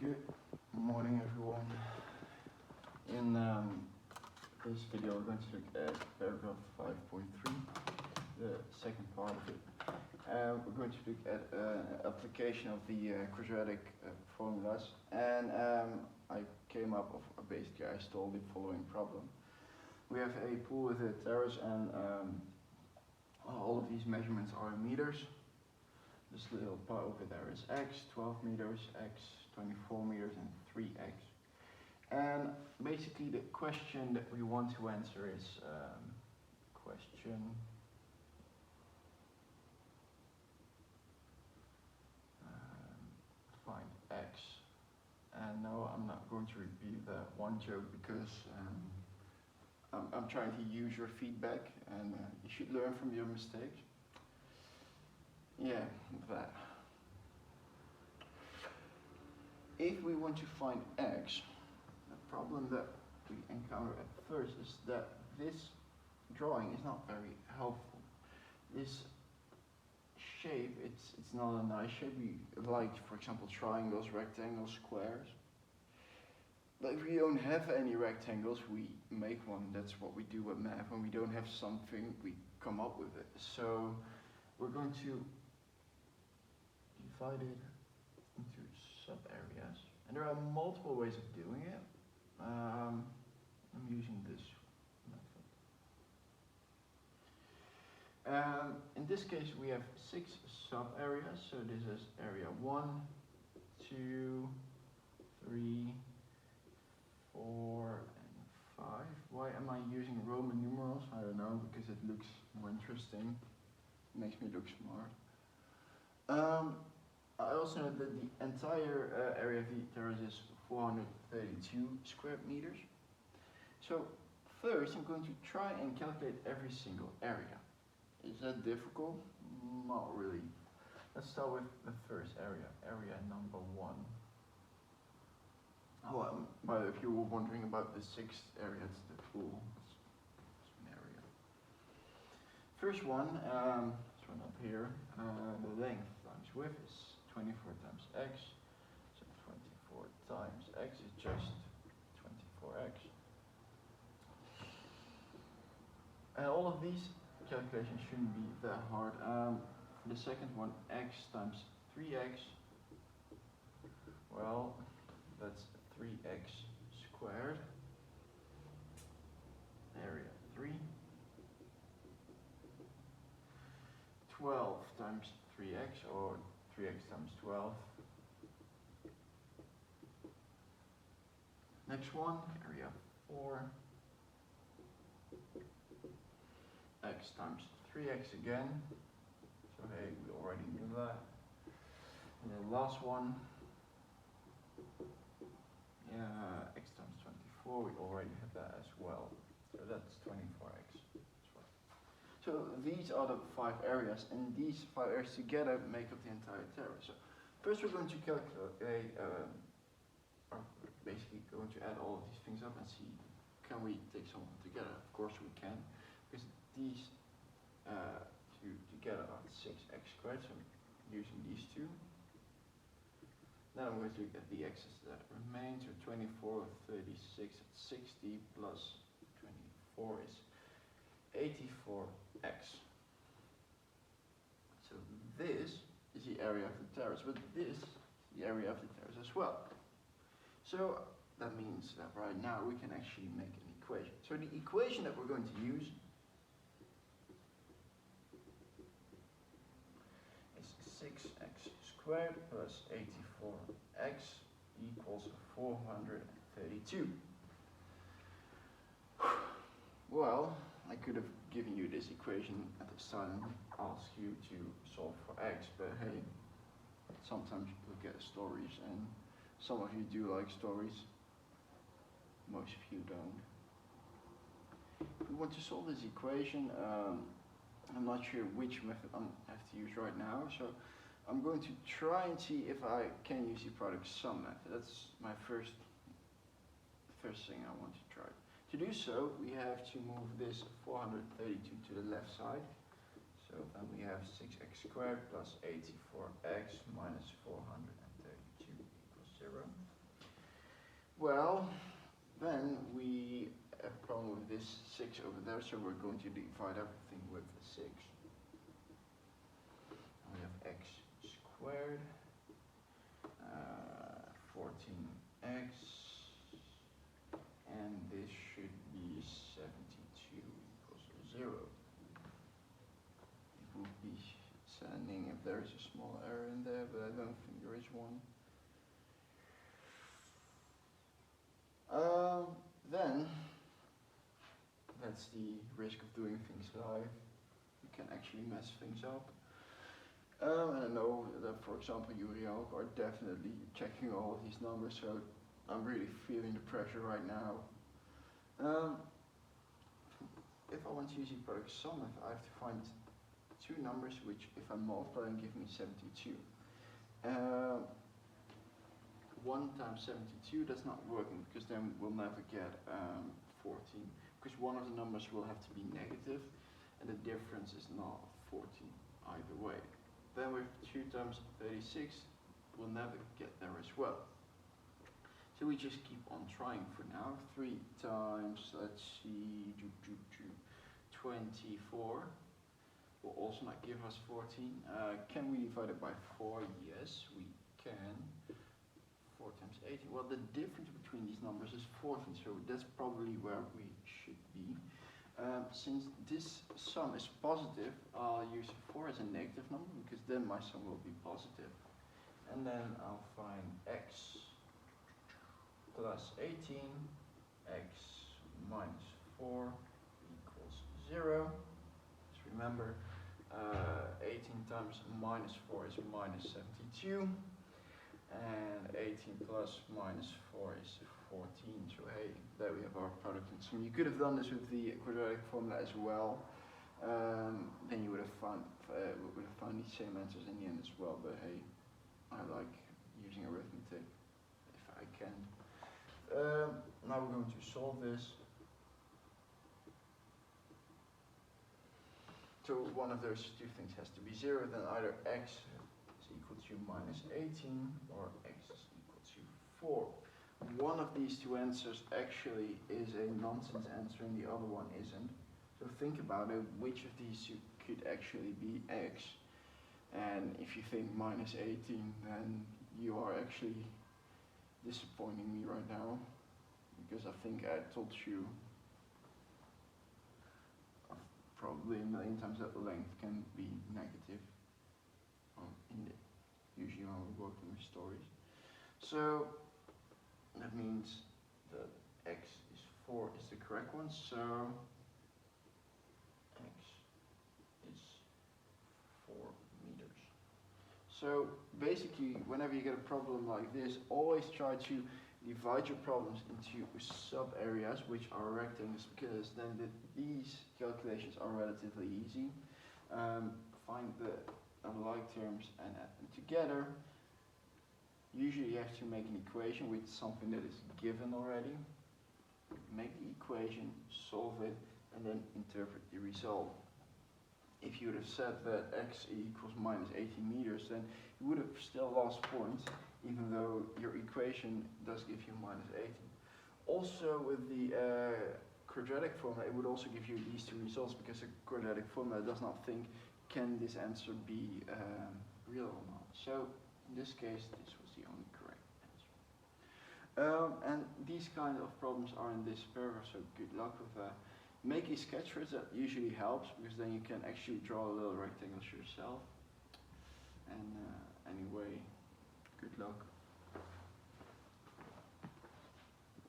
Good morning, everyone. In this video, we're going to look at paragraph 5.3, the second part of it. We're going to look at application of the quadratic formulas, and I came up with basically I stole the following problem. We have a pool with a terrace, and all of these measurements are in meters. This little part over there is x, 12 meters, x, 24 meters, and 3x. And basically the question that we want to answer is find x. And no, I'm not going to repeat that one joke because I'm trying to use your feedback, and you should learn from your mistakes. Yeah, that. If we want to find x, the problem that we encounter at first is that this drawing is not very helpful. This shape, it's not a nice shape. We like, for example, triangles, rectangles, squares. But if we don't have any rectangles, we make one. That's what we do with math. When we don't have something, we come up with it. So we're going to divide it into sub-areas. And there are multiple ways of doing it. I'm using this method. In this case, we have 6 sub-areas. So this is area 1, 2, 3, 4, and 5. Why am I using Roman numerals? I don't know, because it looks more interesting. It makes me look smart. I also know that the entire area of the terrace is 432 square meters. So first I'm going to try and calculate every single area. Is that difficult? Not really. Let's start with the first area, area number 1. Oh, but if you were wondering about the 6th area, it's the pool. It's an area. First one, this one up here, the length times width is 24 times x, so 24 times x is just 24x. And all of these calculations shouldn't be that hard. For the second one, x times 3x, well, that's 3x squared, area 3. 12 times 3x, or 3x times 12. Next one, area 4. X times 3x again. So hey, we already knew that. And the last one, x times 24, we already had that as well. So that's 24x as well. So these are the 5 areas, and these 5 areas together make up the entire terrace. So first we're going to calculate, or basically going to add all of these things up and see, can we take some of them together? Of course we can, because these two together are 6x squared, so I'm using these two. Now I'm going to look at the x's that remain, so 24, 36, 60 plus 24 is 84x. So this is the area of the terrace, but this is the area of the terrace as well. So that means that right now we can actually make an equation. So the equation that we're going to use is 6x squared plus 84x equals 432. Well, I could have given you this equation at the start and asked you to solve for x, but hey, sometimes people get stories, and some of you do like stories, most of you don't. If we want to solve this equation, I'm not sure which method I have to use right now, so I'm going to try and see if I can use the product sum method. That's my first thing I want to try. To do so, we have to move this 432 to the left side. So then we have 6x squared plus 84x minus 432 equals 0. Well, then we have a problem with this 6 over there, so we're going to divide everything with 6. We have x squared, 14x, and this should be 72 equals 0. It would be sending if there is a small error in there, but I don't think there is one. Then, that's the risk of doing things live. You can actually mess things up. And I know that, for example, you are definitely checking all of these numbers, so I'm really feeling the pressure right now. If I want to use the product sum, I have to find two numbers which, if I multiply, give me 72. 1 times 72, that's not working, because then we'll never get 14, because one of the numbers will have to be negative, and the difference is not 14 either way. Then with 2 times 36, we'll never get there as well. So we just keep on trying for now. 3 times, let's see, 24 will also not give us 14. Can we divide it by 4? Yes, we can. 4 times 18. Well, the difference between these numbers is 14, so that's probably where we should be. Since this sum is positive, I'll use 4 as a negative number, because then my sum will be positive. And then I'll find x plus 18, x minus 4 equals 0. Just remember, 18 times minus 4 is minus 72. And 18 plus minus 4 is 14, so hey, there we have our product and sum. You could have done this with the quadratic formula as well, then you would have found the same answers in the end as well, but hey, I like using arithmetic if I can. Now we're going to solve this. So one of those two things has to be 0, then either x is equal to minus 18 or x is equal to 4. One of these two answers actually is a nonsense answer and the other one isn't. So think about it, which of these could actually be x? And if you think minus 18, then you are actually disappointing me right now, because I think I told you probably a million times that length can be negative. Usually when we're working with stories. So that means that x is 4 is the correct one, so x is 4 meters. So basically, whenever you get a problem like this, always try to divide your problems into sub areas which are rectangles, because then these calculations are relatively easy. Find the like terms and add them together. Usually you have to make an equation with something that is given already. Make the equation, solve it, and then interpret the result. If you would have said that x equals minus 18 meters, then you would have still lost points, even though your equation does give you minus 18. Also with the quadratic formula, it would also give you these two results, because the quadratic formula does not think, can this answer be real or not? So in this case, this was the only correct answer. And these kind of problems are in this paragraph, so good luck with that. Make a sketch for it, that usually helps, because then you can actually draw a little rectangles yourself. And anyway, good luck.